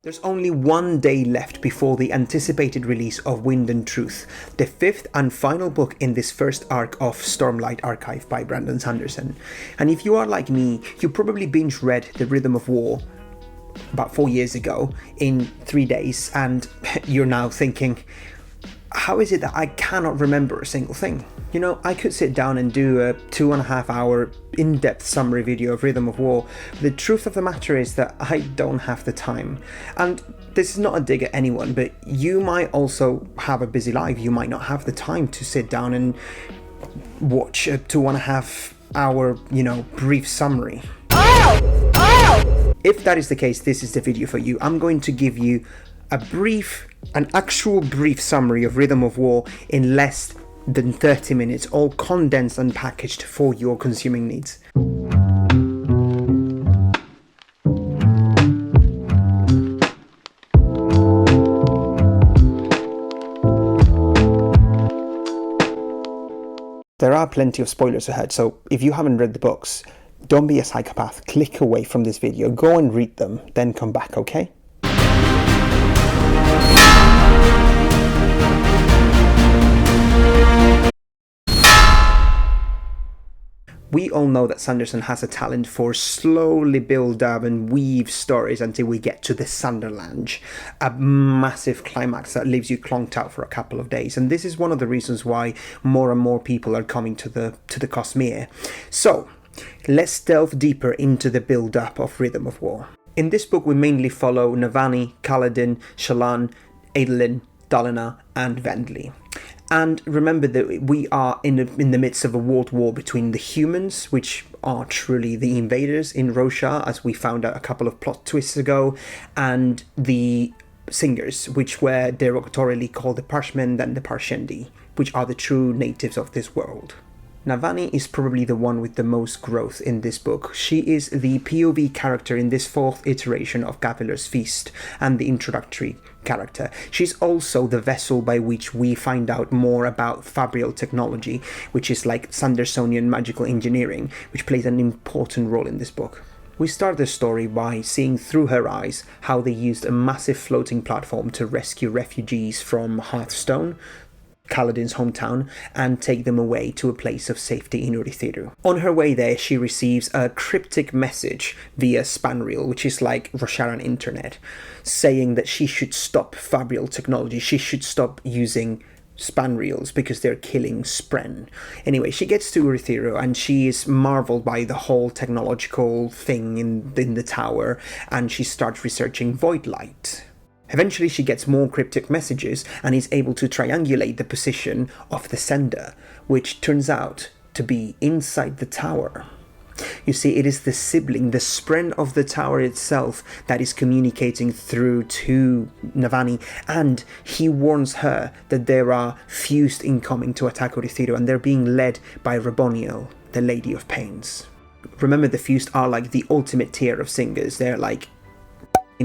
There's only one day left before the anticipated release of Wind and Truth, the fifth and final book in this first arc of Stormlight Archive by Brandon Sanderson. And if you are like me, you probably binge read The Rhythm of War about 4 years ago in 3 days, and you're now thinking, how is it that I cannot remember a single thing? You know, I could sit down and do a 2.5 hour in-depth summary video of Rhythm of War. The truth of the matter is that I don't have the time. And this is not a dig at anyone, but you might also have a busy life. You might not have the time to sit down and watch a 2.5 hour, brief summary. If that is the case, this is the video for you. I'm going to give you an actual brief summary of Rhythm of War in less than 30 minutes, all condensed and packaged for your consuming needs. There are plenty of spoilers ahead, so if you haven't read the books, don't be a psychopath. Click away from this video, go and read them, then come back, okay? We all know that Sanderson has a talent for slowly build up and weave stories until we get to the Sanderlanche, a massive climax that leaves you clonked out for a couple of days. And this is one of the reasons why more and more people are coming to the Cosmere. So, let's delve deeper into the build up of Rhythm of War. In this book we mainly follow Navani, Kaladin, Shallan, Adolin, Dalinar and Vendley. And remember that we are in the midst of a world war between the humans, which are truly the invaders in Rosha, as we found out a couple of plot twists ago, and the Singers, which were derogatorily called the Parshmen and the Parshendi, which are the true natives of this world. Navani is probably the one with the most growth in this book. She is the POV character in this fourth iteration of Gavilar's Feast and the introductory character. She's also the vessel by which we find out more about Fabrial technology, which is like Sandersonian magical engineering, which plays an important role in this book. We start the story by seeing through her eyes how they used a massive floating platform to rescue refugees from Hearthstone, Kaladin's hometown, and take them away to a place of safety in Urithiru. On her way there, she receives a cryptic message via Spanreel, which is like Rosharan internet, saying that she should stop Fabrial technology, she should stop using Spanreels because they're killing Spren. Anyway, she gets to Urithiru and she is marveled by the whole technological thing in the tower, and she starts researching Void Light. Eventually she gets more cryptic messages and is able to triangulate the position of the sender, which turns out to be inside the tower. You see, it is the sibling, the spren of the tower itself, that is communicating through to Navani, and he warns her that there are Fused incoming to attack Urithiru, and they're being led by Raboniel, the Lady of Pains. Remember, the Fused are like the ultimate tier of singers. They're like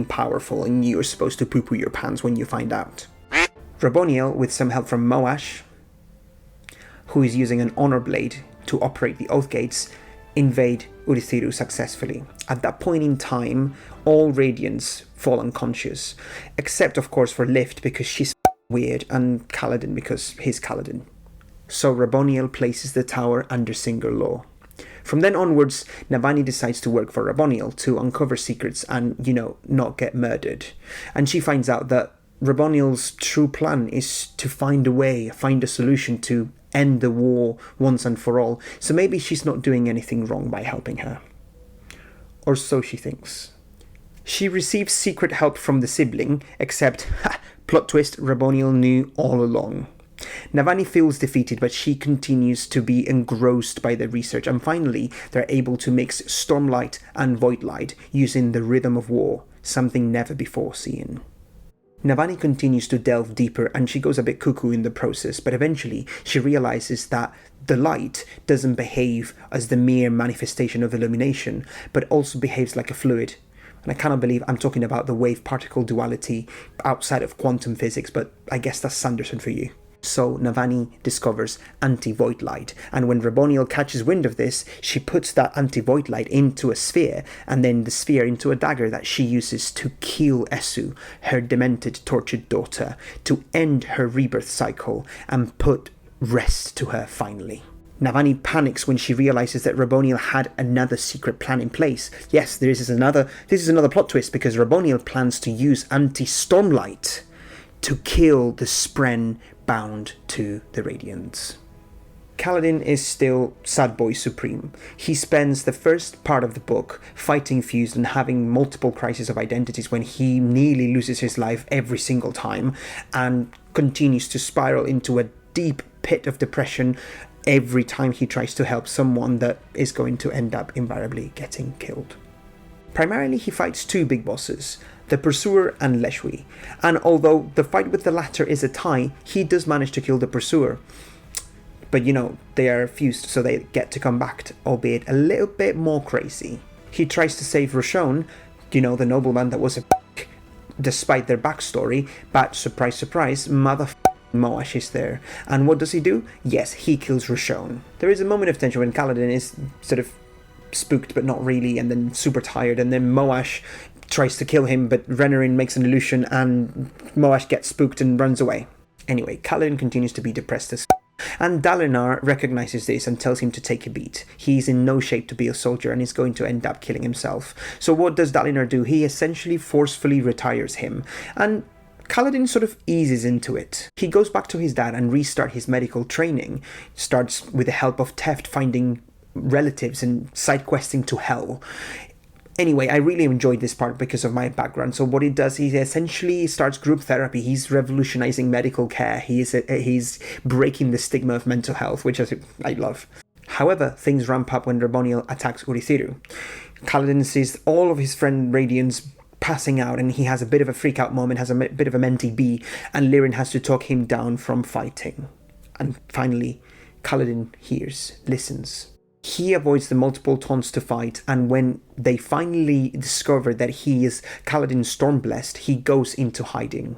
powerful, and you're supposed to poo-poo your pants when you find out. Raboniel, with some help from Moash, who is using an honor blade to operate the Oath Gates, invade Urithiru successfully. At that point in time, all Radiants fall unconscious, except of course for Lift because she's weird, and Kaladin because he's Kaladin. So Raboniel places the tower under Singer law. From then onwards, Navani decides to work for Raboniel to uncover secrets and, not get murdered. And she finds out that Raboniel's true plan is to find a solution to end the war once and for all. So maybe she's not doing anything wrong by helping her. Or so she thinks. She receives secret help from the sibling, except, plot twist, Raboniel knew all along. Navani feels defeated, but she continues to be engrossed by the research, and finally they're able to mix Stormlight and Voidlight using the Rhythm of War, something never before seen. Navani continues to delve deeper, and she goes a bit cuckoo in the process, but eventually she realizes that the light doesn't behave as the mere manifestation of illumination, but also behaves like a fluid. And I cannot believe I'm talking about the wave-particle duality outside of quantum physics, but I guess that's Sanderson for you. So Navani discovers anti-void light, and when Raboniel catches wind of this, she puts that anti-void light into a sphere, and then the sphere into a dagger that she uses to kill Esu, her demented, tortured daughter, to end her rebirth cycle and put rest to her finally. Navani panics when she realizes that Raboniel had another secret plan in place. Yes, this is another plot twist, because Raboniel plans to use anti-Stormlight to kill the Spren bound to the Radiants. Kaladin is still Sad Boy Supreme. He spends the first part of the book fighting Fused and having multiple crises of identities when he nearly loses his life every single time, and continues to spiral into a deep pit of depression every time he tries to help someone that is going to end up invariably getting killed. Primarily, he fights two big bosses, the Pursuer and Leshwi, and although the fight with the latter is a tie, he does manage to kill the Pursuer. But they are fused, so they get to come back, albeit a little bit more crazy. He tries to save Roshon, the nobleman that was a despite their backstory, but surprise, surprise, Moash is there. And what does he do? Yes, he kills Roshon. There is a moment of tension when Kaladin is sort of spooked but not really, and then super tired, and then Moash tries to kill him, but Renarin makes an illusion and Moash gets spooked and runs away. Anyway, Kaladin continues to be depressed as and Dalinar recognizes this and tells him to take a beat. He's in no shape to be a soldier and is going to end up killing himself. So what does Dalinar do? He essentially forcefully retires him, and Kaladin sort of eases into it. He goes back to his dad and restarts his medical training. Starts with the help of Teft finding relatives and side questing to Hell. Anyway, I really enjoyed this part because of my background. So what he does, he essentially starts group therapy. He's revolutionizing medical care. He's breaking the stigma of mental health, which I love. However, things ramp up when Raboniel attacks Urithiru. Kaladin sees all of his friend Radiants passing out, and he has a bit of a freak out moment, has a bit of a mentee bee, and Lirin has to talk him down from fighting. And finally, Kaladin listens. He avoids the multiple taunts to fight, and when they finally discover that he is Kaladin Stormblessed, he goes into hiding.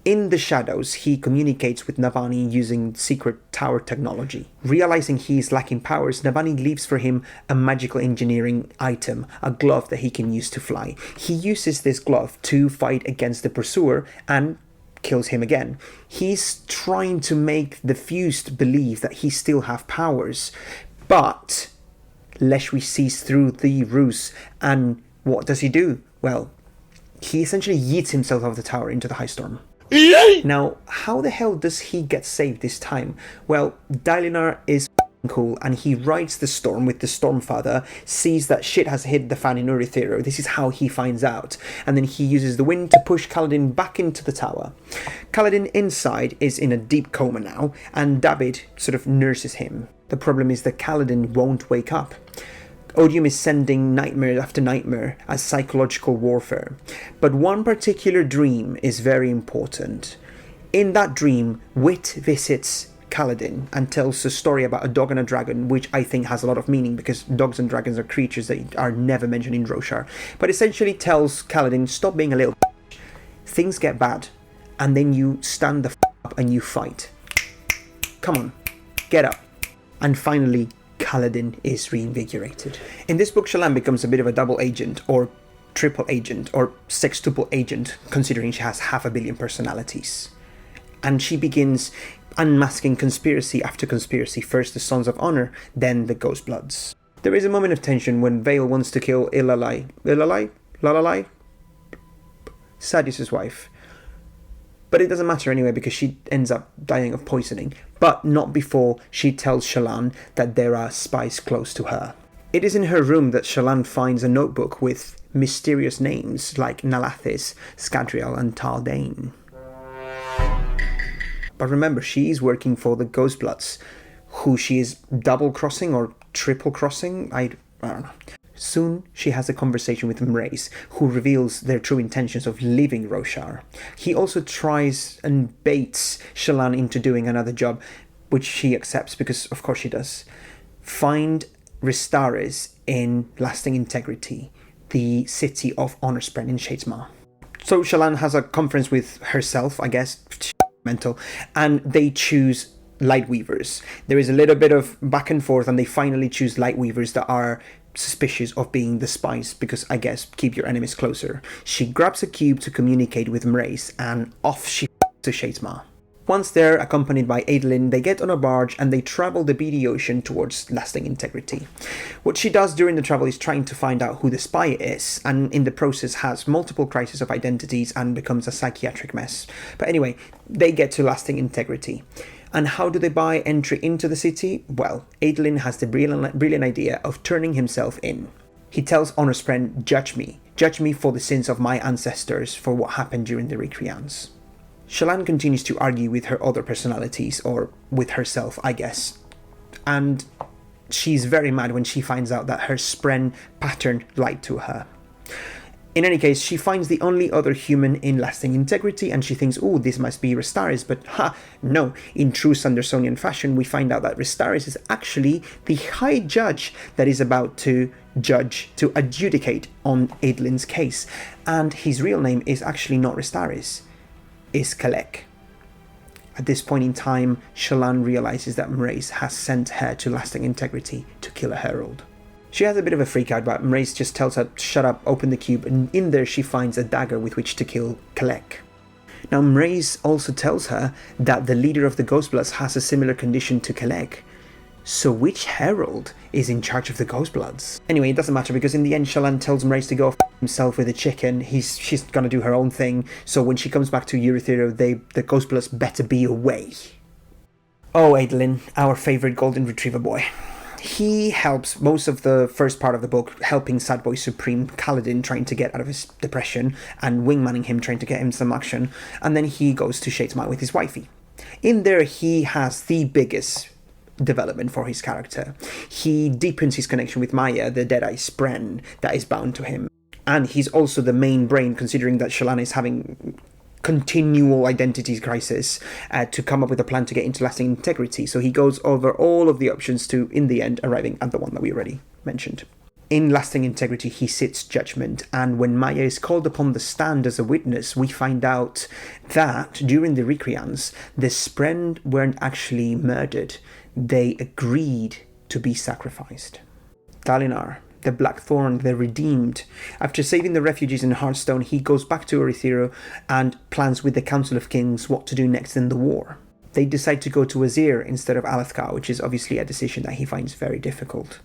In the shadows, he communicates with Navani using secret tower technology. Realizing he is lacking powers, Navani leaves for him a magical engineering item, a glove that he can use to fly. He uses this glove to fight against the Pursuer and kills him again. He's trying to make the Fused believe that he still have powers, but Leshwi sees through the ruse, and what does he do? Well, he essentially yeets himself off the tower into the high storm. Now, how the hell does he get saved this time? Well, Dalinar is cool, and he rides the storm with the Stormfather, sees that shit has hit the fan in Urithiru. This is how he finds out. And then he uses the wind to push Kaladin back into the tower. Kaladin inside is in a deep coma now, and David sort of nurses him. The problem is that Kaladin won't wake up. Odium is sending nightmare after nightmare as psychological warfare. But one particular dream is very important. In that dream, Wit visits Kaladin and tells a story about a dog and a dragon, which I think has a lot of meaning because dogs and dragons are creatures that are never mentioned in Roshar. But essentially tells Kaladin, stop being a little bitch. Things get bad, and then you stand the up and you fight. Come on, get up. And finally, Kaladin is reinvigorated. In this book, Shallan becomes a bit of a double agent, or triple agent, or sextuple agent, considering she has 500 million personalities. And she begins unmasking conspiracy after conspiracy, first the Sons of Honor, then the Ghostbloods. There is a moment of tension when Vale wants to kill Ilalai, Sadius' wife. But it doesn't matter anyway because she ends up dying of poisoning, but not before she tells Shallan that there are spies close to her. It is in her room that Shallan finds a notebook with mysterious names like Nalathis, Scadriel and Taldane. But remember, she is working for the Ghostbloods, who she is double-crossing or triple-crossing, I don't know. Soon, she has a conversation with Mraize, who reveals their true intentions of leaving Roshar. He also tries and baits Shallan into doing another job, which she accepts because, of course, she does. Find Ristares in Lasting Integrity, the city of Honorspren in Shadesmar. So Shallan has a conference with herself, I guess. mental, and they choose Lightweavers. There is a little bit of back and forth, and they finally choose Lightweavers that are suspicious of being the spies, because I guess keep your enemies closer. She grabs a cube to communicate with Mrace, and off she to Shadesmar. Once there, accompanied by Adolin, they get on a barge and they travel the beady ocean towards lasting integrity. What she does during the travel is trying to find out who the spy is, and in the process has multiple crises of identities and becomes a psychiatric mess. But anyway, they get to lasting integrity. And how do they buy entry into the city? Well, Adolin has the brilliant idea of turning himself in. He tells Honorspren, judge me for the sins of my ancestors for what happened during the Recreants. Shallan continues to argue with her other personalities, or with herself, I guess. And she's very mad when she finds out that her Spren pattern lied to her. In any case, she finds the only other human in lasting integrity, and she thinks, oh, this must be Restaris, but no. In true Sandersonian fashion, we find out that Restaris is actually the High Judge that is about to adjudicate on Adolin's case. And his real name is actually not Restaris, is Kalek. At this point in time, Shallan realizes that Mrace has sent her to lasting integrity to kill a herald. She has a bit of a freak out, but Mrace just tells her, shut up, open the cube, and in there she finds a dagger with which to kill Kalek. Now Mrace also tells her that the leader of the Ghostbloods has a similar condition to Kalek. So which herald is in charge of the Ghostbloods? Anyway, it doesn't matter, because in the end Shallan tells Mrace to go f*** himself with a chicken. She's gonna do her own thing, so when she comes back to Eurythero, the Ghostbloods better be away. Oh, Adolin, our favourite golden retriever boy. He helps most of the first part of the book, helping Sad Boy Supreme Kaladin trying to get out of his depression, and wingmanning him, trying to get him some action, and then he goes to Shadesmar with his wifey. In there, he has the biggest development for his character. He deepens his connection with Maya, the Deadeye Spren that is bound to him. And he's also the main brain, considering that Shallan is having continual identity crisis to come up with a plan to get into lasting integrity. So he goes over all of the options to, in the end, arriving at the one that we already mentioned. In lasting integrity, he sits judgment, and when Maya is called upon the stand as a witness, we find out that during the Recreants, the Spren weren't actually murdered. They agreed to be sacrificed. Dalinar, the Blackthorn, the Redeemed. After saving the refugees in Hearthstone, he goes back to Eurythero and plans with the Council of Kings what to do next in the war. They decide to go to Azir instead of Alethkar, which is obviously a decision that he finds very difficult.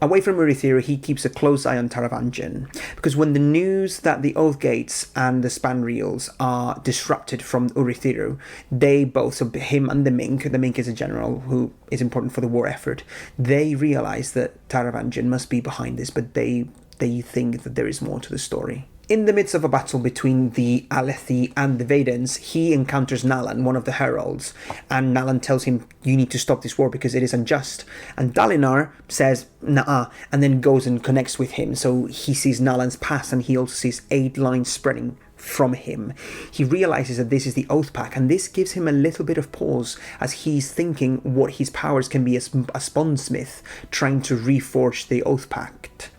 Away from Eurythero, he keeps a close eye on Taravangian, because when the news that the Oath Gates and the Spanreals are disrupted from Eurythero, they both, so him and the Mink is a general who is important for the war effort, they realize that Taravangian must be behind this, but they think that there is more to the story. In the midst of a battle between the Alethi and the Vedans, he encounters Nalan, one of the heralds, and Nalan tells him, you need to stop this war because it is unjust. And Dalinar says, nah, and then goes and connects with him. So he sees Nalan's past, and he also sees 8 lines spreading from him. He realizes that this is the Oath Pact, and this gives him a little bit of pause as he's thinking what his powers can be as a Spondsmith trying to reforge the Oath Pact.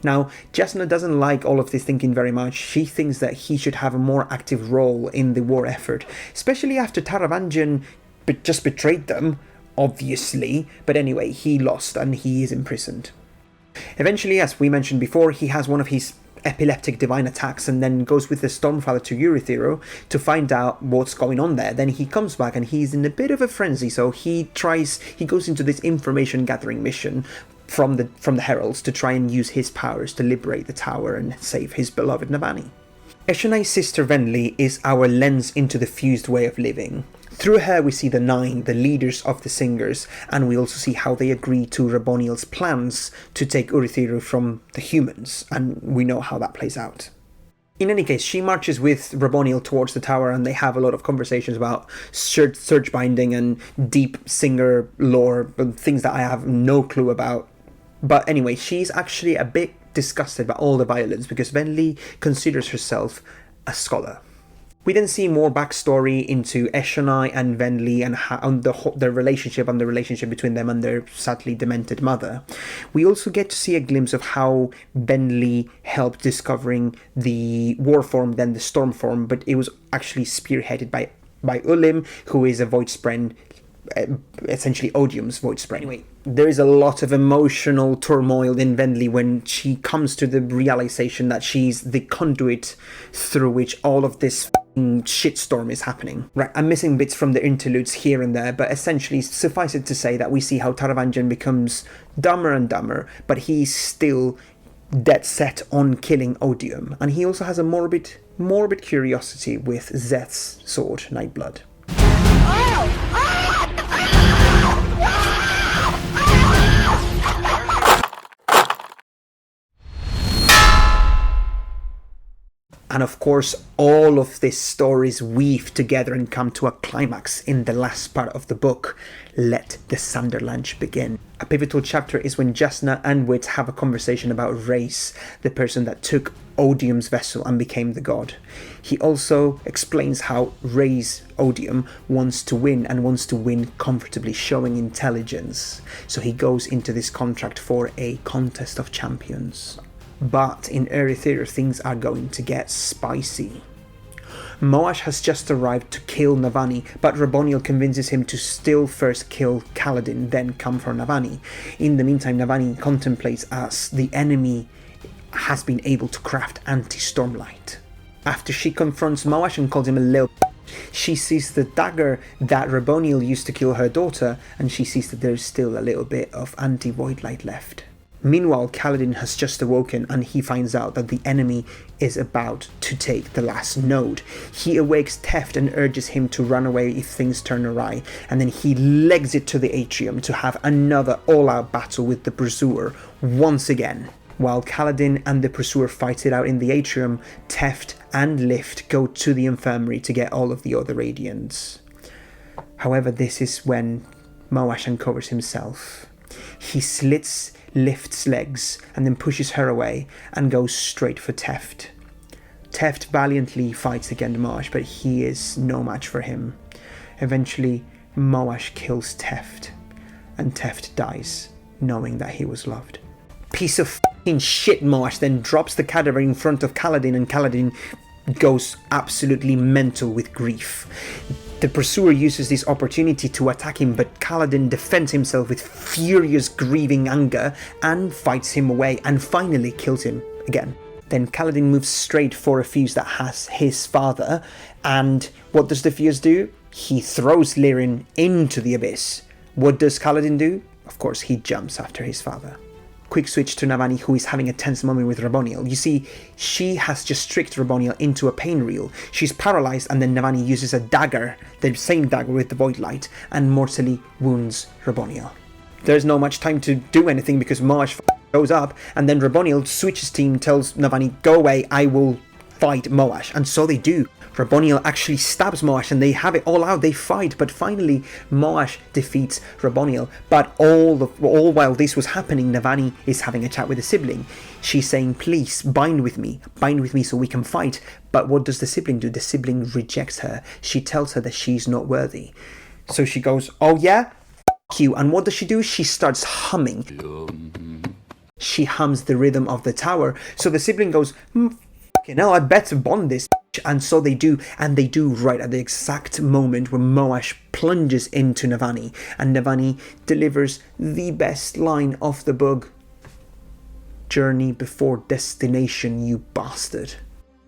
Now, Jasna doesn't like all of this thinking very much. She thinks that he should have a more active role in the war effort, especially after Taravangian just betrayed them, obviously. But anyway, he lost and he is imprisoned. Eventually, as we mentioned before, he has one of his epileptic divine attacks and then goes with the Stormfather to Eurythero to find out what's going on there. Then he comes back and he's in a bit of a frenzy, so he goes into this information gathering mission from the heralds to try and use his powers to liberate the tower and save his beloved Navani. Eshonai's sister Venli is our lens into the fused way of living. Through her we see the 9, the leaders of the Singers, and we also see how they agree to Raboniel's plans to take Eurythero from the humans, and we know how that plays out. In any case, she marches with Raboniel towards the tower, and they have a lot of conversations about surge binding and deep Singer lore, things that I have no clue about. But anyway, she's actually a bit disgusted by all the violence because Venli considers herself a scholar. We then see more backstory into Eshonai and Venli and their relationship and the relationship between them and their sadly demented mother. We also get to see a glimpse of how Venli helped discovering the war form, then the storm form, but it was actually spearheaded by by Ulim, who is a void spren, essentially Odium's void spren. Anyway, there is a lot of emotional turmoil in Wendley when she comes to the realization that she's the conduit through which all of this shitstorm is happening. Right, I'm missing bits from the interludes here and there, but essentially suffice it to say that we see how Taravangian becomes dumber and dumber, but he's still dead set on killing Odium, and he also has a morbid curiosity with Zeth's sword, Nightblood. And of course, all of these stories weave together and come to a climax in the last part of the book. Let the Sanderlanche begin. A pivotal chapter is when Jasna and Wit have a conversation about Rhys, the person that took Odium's vessel and became the god. He also explains how Rhys, Odium, wants to win and wants to win comfortably, showing intelligence. So he goes into this contract for a contest of champions. But in Erythir, things are going to get spicy. Moash has just arrived to kill Navani, but Raboniel convinces him to still first kill Kaladin, then come for Navani. In the meantime, Navani contemplates as the enemy has been able to craft anti-Stormlight. After she confronts Moash and calls him a little she sees the dagger that Raboniel used to kill her daughter, and she sees that there's still a little bit of anti-void light left. Meanwhile, Kaladin has just awoken and he finds out that the enemy is about to take the last node. He awakes Teft and urges him to run away if things turn awry, and then he legs it to the atrium to have another all-out battle with the Pursuer once again. While Kaladin and the Pursuer fight it out in the atrium, Teft and Lift go to the infirmary to get all of the other Radiants. However, this is when Moash uncovers himself. He slits Lift's legs and then pushes her away and goes straight for Teft. Teft valiantly fights against Moash, but he is no match for him. Eventually, Moash kills Teft, and Teft dies, knowing that he was loved. Piece of f***ing shit, Moash then drops the cadaver in front of Kaladin, and Kaladin goes absolutely mental with grief. The Pursuer uses this opportunity to attack him, but Kaladin defends himself with furious grieving anger and fights him away and finally kills him again. Then Kaladin moves straight for a fuse that has his father, and what does the fuse do? He throws Lirin into the abyss. What does Kaladin do? Of course, he jumps after his father. Quick switch to Navani, who is having a tense moment with Raboniel. You see, she has just tricked Raboniel into a pain reel. She's paralyzed, and then Navani uses a dagger, the same dagger with the void light, and mortally wounds Raboniel. There's no much time to do anything because Moash goes up, and then Raboniel switches team, tells Navani, go away, I will fight Moash. And so they do. Raboniel actually stabs Moash and they have it all out, they fight, but finally Moash defeats Raboniel. But all while this was happening, Navani is having a chat with a sibling. She's saying, please bind with me so we can fight. But what does the sibling do? The sibling rejects her. She tells her that she's not worthy. So she goes, oh yeah? F*** you. And what does she do? She starts humming. She hums the rhythm of the tower. So the sibling goes, fucking hell, I better bond this. And so they do, and they do right at the exact moment when Moash plunges into Navani, and Navani delivers the best line of the book. Journey before destination, you bastard.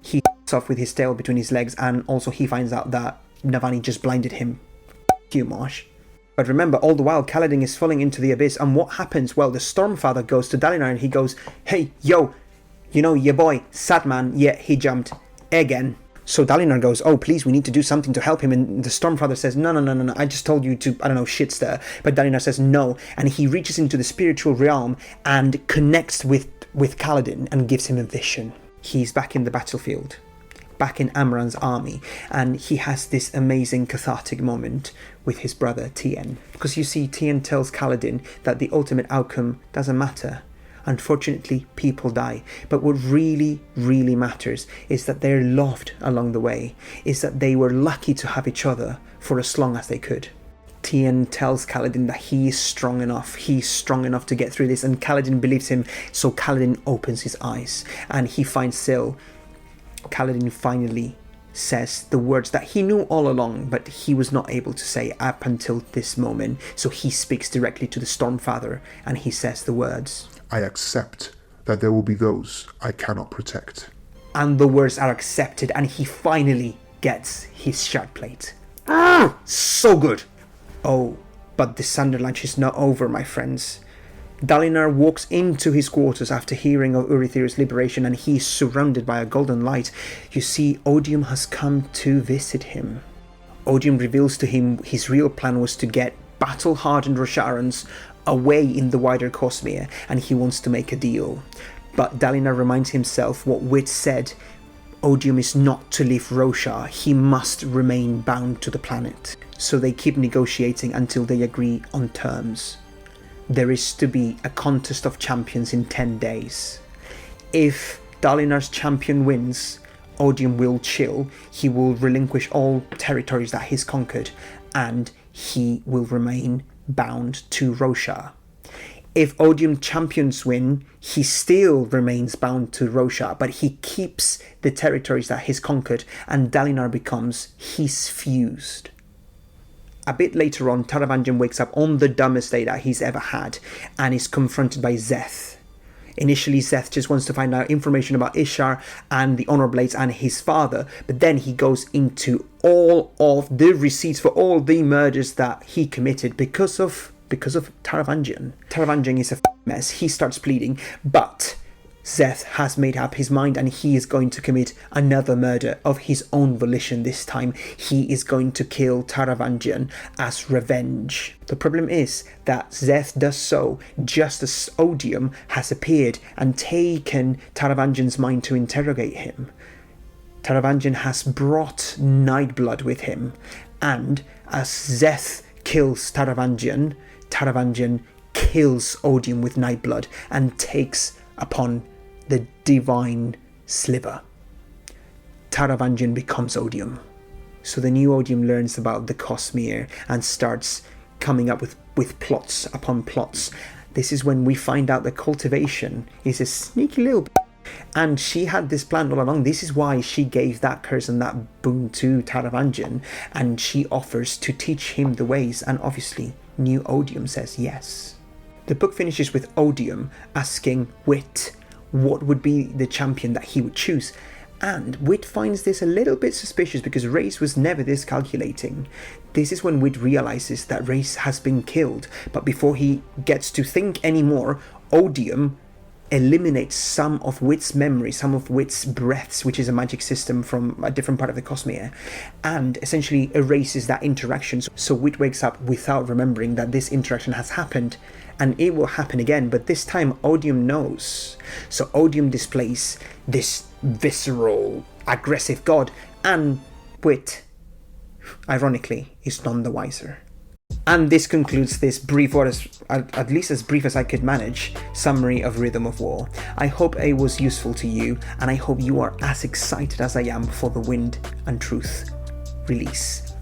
He off with his tail between his legs, and also he finds out that Navani just blinded him. You, Moash. But remember, all the while, Kaladin is falling into the abyss, and what happens? Well, the Stormfather goes to Dalinar, and he goes, hey, yo, you know, your boy, Satman, yeah, he jumped. Again. So Dalinar goes, oh please, we need to do something to help him, and the Stormfather says, no, I just told you to, I don't know, shit stir. But Dalinar says no, and he reaches into the spiritual realm and connects with Kaladin and gives him a vision. He's back in the battlefield, back in Amran's army, and he has this amazing cathartic moment with his brother Tien. Because you see, Tien tells Kaladin that the ultimate outcome doesn't matter. Unfortunately, people die, but what really, really matters is that they're loved along the way, is that they were lucky to have each other for as long as they could. Tien tells Kaladin that he's strong enough to get through this, and Kaladin believes him, so Kaladin opens his eyes, and he finds Syl. Kaladin finally says the words that he knew all along, but he was not able to say up until this moment. So he speaks directly to the Stormfather, and he says the words, I accept that there will be those I cannot protect. And the words are accepted, and he finally gets his shard plate. So good! Oh, but the Sanderlanche is not over, my friends. Dalinar walks into his quarters after hearing of Urithiru's liberation, and he is surrounded by a golden light. You see, Odium has come to visit him. Odium reveals to him his real plan was to get battle-hardened Rosharans away in the wider Cosmere, and he wants to make a deal. But Dalinar reminds himself what Wit said. Odium is not to leave Roshar, he must remain bound to the planet. So they keep negotiating until they agree on terms. There is to be a contest of champions in 10 days. If Dalinar's champion wins, Odium will chill, he will relinquish all territories that he's conquered, and he will remain bound to Roshar. If Odium champions win, he still remains bound to Roshar, but he keeps the territories that he's conquered, and Dalinar becomes his fused. A bit later on, Taravangian wakes up on the dumbest day that he's ever had, and is confronted by Szeth. Initially, Szeth just wants to find out information about Ishar and the Honor Blades and his father, but then he goes into all of the receipts for all the murders that he committed because of Taravangian. Taravangian is a mess. He starts bleeding, but Szeth has made up his mind, and he is going to commit another murder of his own volition this time. He is going to kill Taravangian as revenge. The problem is that Szeth does so just as Odium has appeared and taken Taravangian's mind to interrogate him. Taravangian has brought Nightblood with him, and as Szeth kills Taravangian, Taravangian kills Odium with Nightblood and takes upon the divine sliver. Taravangian becomes Odium. So the new Odium learns about the Cosmere and starts coming up with plots upon plots. This is when we find out that cultivation is a sneaky little and she had this plan all along. This is why she gave that curse and that boon to Taravangian, and she offers to teach him the ways, and obviously new Odium says yes. The book finishes with Odium asking Wit what would be the champion that he would choose, and Wit finds this a little bit suspicious because Rhys was never this calculating. This is when Wit realizes that Rhys has been killed, but before he gets to think anymore, Odium eliminates some of Wit's memory, some of Wit's breaths, which is a magic system from a different part of the Cosmere, and essentially erases that interaction. So Wit wakes up without remembering that this interaction has happened, and it will happen again, but this time Odium knows. So Odium displays this visceral, aggressive god, and Wit, ironically, is none the wiser. And this concludes this brief, or at least as brief as I could manage, summary of Rhythm of War. I hope it was useful to you, and I hope you are as excited as I am for the Wind and Truth release.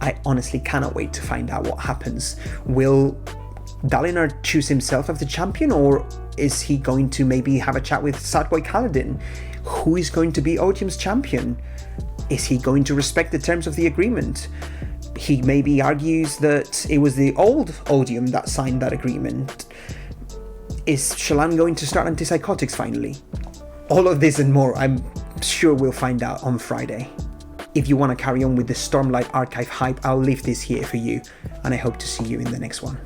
I honestly cannot wait to find out what happens. Will Dalinar choose himself as the champion, or is he going to maybe have a chat with Sadboy Kaladin? Who is going to be Odium's champion? Is he going to respect the terms of the agreement? He maybe argues that it was the old Odium that signed that agreement. Is Shallan going to start antipsychotics finally? All of this and more, I'm sure we'll find out on Friday. If you want to carry on with the Stormlight Archive hype, I'll leave this here for you, and I hope to see you in the next one.